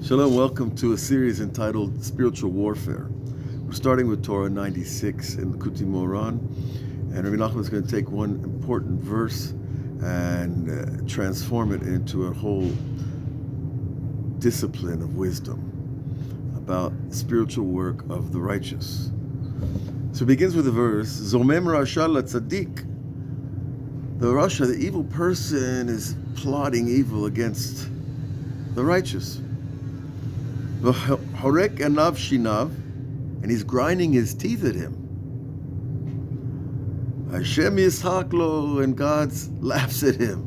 Shalom, welcome to a series entitled Spiritual Warfare. We're starting with Torah 96 in Likutei Moharan, and Rabbi Nachman is going to take one important verse and transform it into a whole discipline of wisdom about spiritual work of the righteous. So it begins with the verse, Zomem Rasha Latzadik. The Rasha, the evil person, is plotting evil against the righteous. Horek anav shinav, and he's grinding his teeth at him. Hashem yishak lo, and God laughs at him.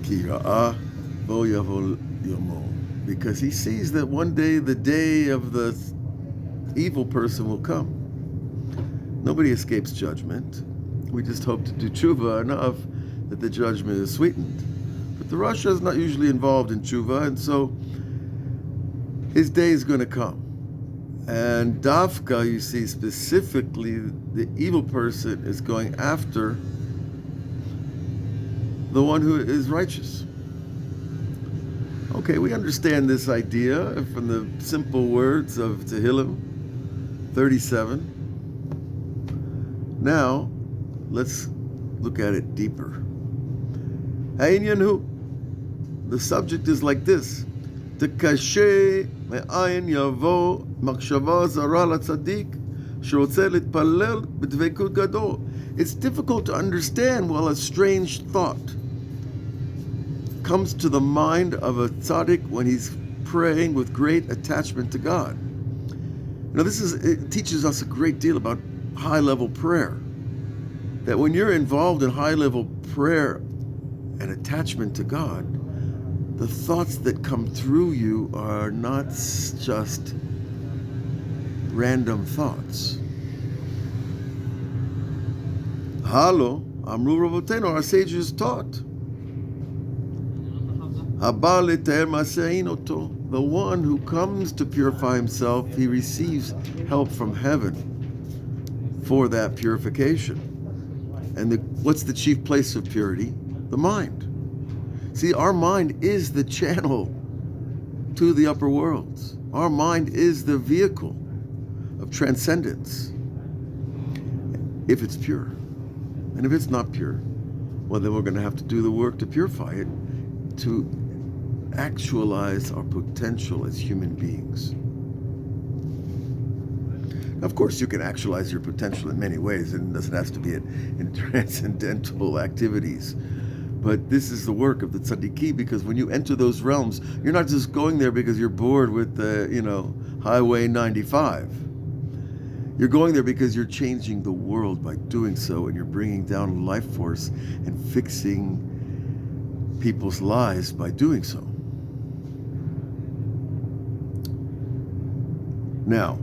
Ki ra'ah bo yavo yomo, because he sees that one day the day of the evil person will come. Nobody escapes judgment. We just hope to do tshuva enough that the judgment is sweetened. But the Rasha is not usually involved in tshuva, and so his day is going to come. And Dafka, you see, specifically, the evil person is going after the one who is righteous. Okay, we understand this idea from the simple words of Tehillim 37. Now, let's look at it deeper. Ha'inyan, the subject is like this. Tekashe me'ayin yavo machshava zara latzadik sherotze litpalel b'dveikut gadol. It's difficult to understand while a strange thought comes to the mind of a tzaddik when he's praying with great attachment to God. Now it teaches us a great deal about high-level prayer. That when you're involved in high-level prayer and attachment to God, the thoughts that come through you are not just random thoughts. Halo, Amru Rabotenu, our sages taught. Haba le'ter ma'asein oto, the one who comes to purify himself, he receives help from heaven for that purification. And what's the chief place of purity? The mind. See, our mind is the channel to the upper worlds. Our mind is the vehicle of transcendence, if it's pure. And if it's not pure, well, then we're going to have to do the work to purify it, to actualize our potential as human beings. Now, of course, you can actualize your potential in many ways, and it doesn't have to be in transcendental activities. But this is the work of the tzaddikim, because when you enter those realms, you're not just going there because you're bored with the, Highway 95. You're going there because you're changing the world by doing so, and you're bringing down life force and fixing people's lives by doing so. Now,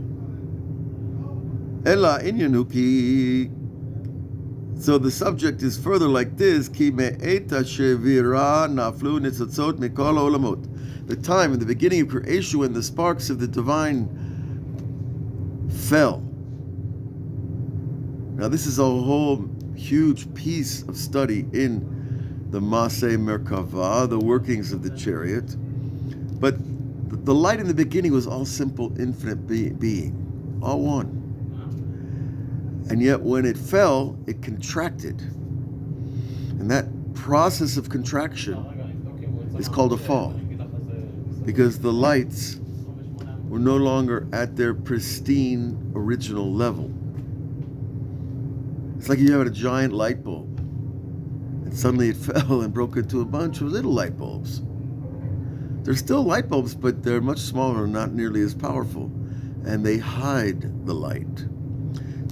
Ella inyanuki. So the subject is further like this: Ki me'eta shevira naflu nitzotzot mikol olamot. The time in the beginning of creation when the sparks of the divine fell. Now this is a whole huge piece of study in the Maseh Merkava, the workings of the chariot. But the light in the beginning was all simple, infinite being, all one. And yet when it fell, it contracted. And that process of contraction is called a fall, because the lights were no longer at their pristine original level. It's like you have a giant light bulb, and suddenly it fell and broke into a bunch of little light bulbs. They're still light bulbs, but they're much smaller and not nearly as powerful, and they hide the light.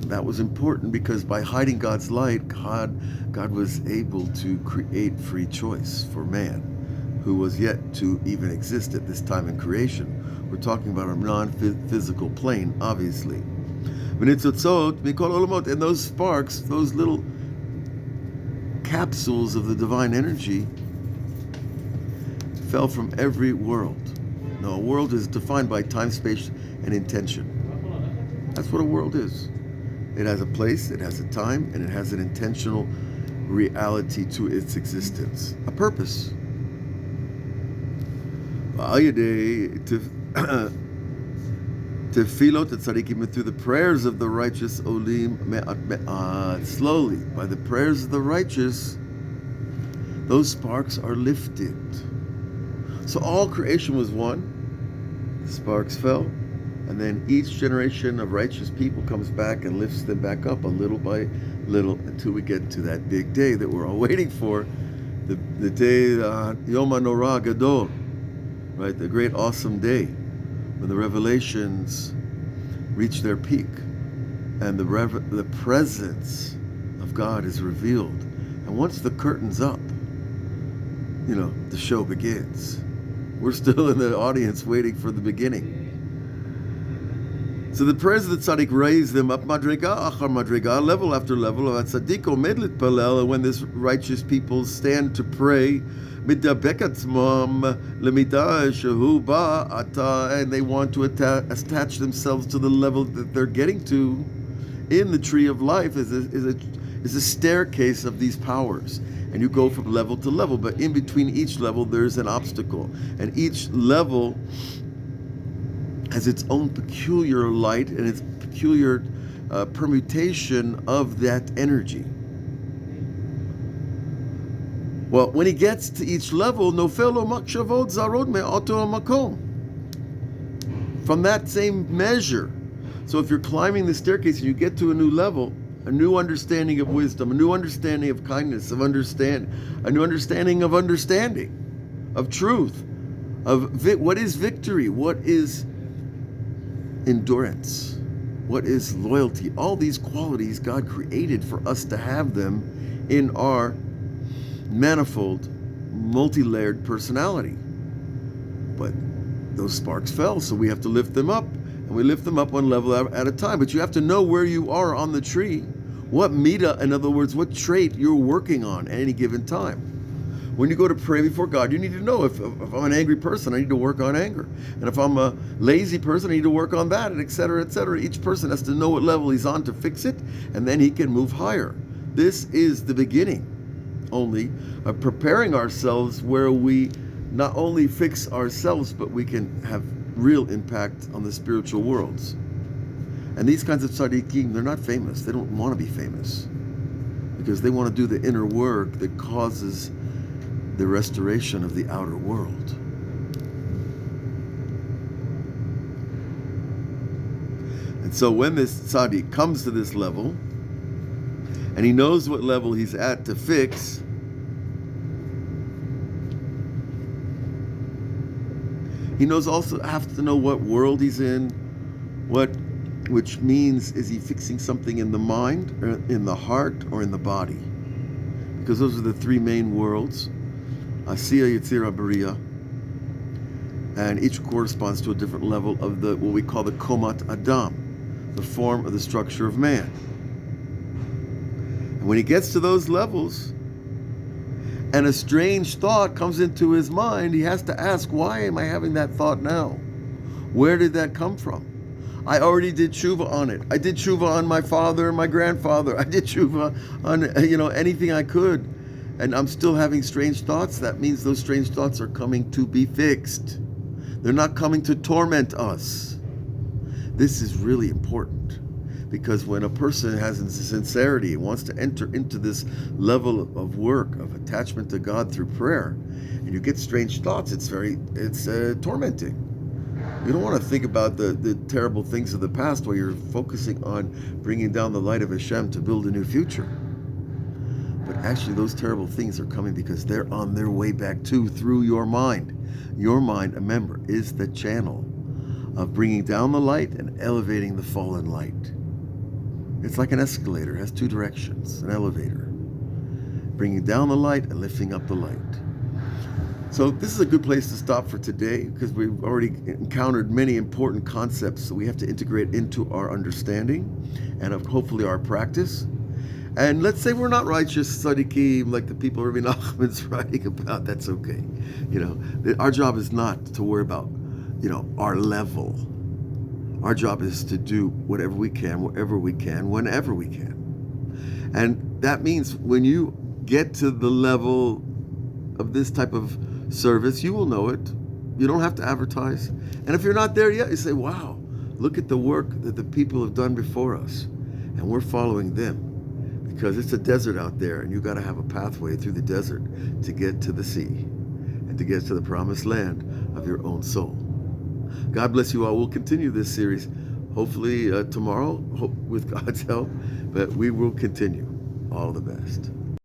That was important because by hiding God's light, God was able to create free choice for man, who was yet to even exist at this time in creation. We're talking about a non-physical plane, obviously. And those sparks, those little capsules of the divine energy, fell from every world. Now, a world is defined by time, space, and intention. That's what a world is. It has a place, it has a time, and it has an intentional reality to its existence, a purpose. Tefillot tzadikim, through the prayers of the righteous, olim me'at me'at, slowly, by the prayers of the righteous, those sparks are lifted. So all creation was one, the sparks fell, and then each generation of righteous people comes back and lifts them back up a little by little until we get to that big day that we're all waiting for, the day, Yom HaNorah Gadol, right, the great awesome day, when the revelations reach their peak and the presence of God is revealed. And once the curtain's up, the show begins. We're still in the audience waiting for the beginning. So the prayers of the tzaddik raise them up madriga achar madriga, level after level. Tzaddik omed litpalel, and when this righteous people stand to pray, midabek atzmam lemidah shehu ba'ata, and they want to attach themselves to the level that they're getting to in the tree of life is a staircase of these powers. And you go from level to level, but in between each level there's an obstacle, and each level has its own peculiar light and its peculiar permutation of that energy. Well, when he gets to each level, nofelo makshavot zarod me'oto makom, from that same measure. So if you're climbing the staircase and you get to a new level, a new understanding of wisdom, a new understanding of kindness, a new understanding of understanding, of truth, of what is victory, what is endurance, what is loyalty. All these qualities God created for us to have them in our manifold, multi-layered personality. But those sparks fell, so we have to lift them up, and we lift them up one level at a time. But you have to know where you are on the tree, what midah, in other words, what trait you're working on at any given time. When you go to pray before God, you need to know if I'm an angry person, I need to work on anger. And if I'm a lazy person, I need to work on that, and et cetera, et cetera. Each person has to know what level he's on to fix it, and then he can move higher. This is the beginning only of preparing ourselves, where we not only fix ourselves, but we can have real impact on the spiritual worlds. And these kinds of tzaddikim, they're not famous. They don't want to be famous because they want to do the inner work that causes the restoration of the outer world. And so when this tzaddik comes to this level, and he knows what level he's at to fix, he knows also have to know what world he's in, which means, is he fixing something in the mind, or in the heart, or in the body? Because those are the three main worlds, Asiya, Yetzirah, Bariya, and each corresponds to a different level of what we call the Komat Adam, the form of the structure of man. And when he gets to those levels, and a strange thought comes into his mind, he has to ask, why am I having that thought now? Where did that come from? I already did tshuva on it. I did tshuva on my father and my grandfather. I did tshuva on anything I could. And I'm still having strange thoughts. That means those strange thoughts are coming to be fixed. They're not coming to torment us. This is really important, because when a person has sincerity and wants to enter into this level of work, of attachment to God through prayer, and you get strange thoughts, it's tormenting. You don't want to think about the terrible things of the past while you're focusing on bringing down the light of Hashem to build a new future. But actually those terrible things are coming because they're on their way back through your mind. Your mind, remember, is the channel of bringing down the light and elevating the fallen light. It's like an escalator, it has two directions, an elevator. Bringing down the light and lifting up the light. So this is a good place to stop for today, because we've already encountered many important concepts that we have to integrate into our understanding and hopefully our practice. And let's say we're not righteous tzaddikim like the people Rabbi Nachman's writing about. That's okay. Our job is not to worry about, our level. Our job is to do whatever we can, wherever we can, whenever we can. And that means when you get to the level of this type of service, you will know it You don't have to advertise. And if you're not there yet, you say, wow, look at the work that the people have done before us. And we're following them. Because it's a desert out there, and you got to have a pathway through the desert to get to the sea and to get to the promised land of your own soul. God bless you all. We'll continue this series hopefully tomorrow, with God's help, but we will continue. All the best.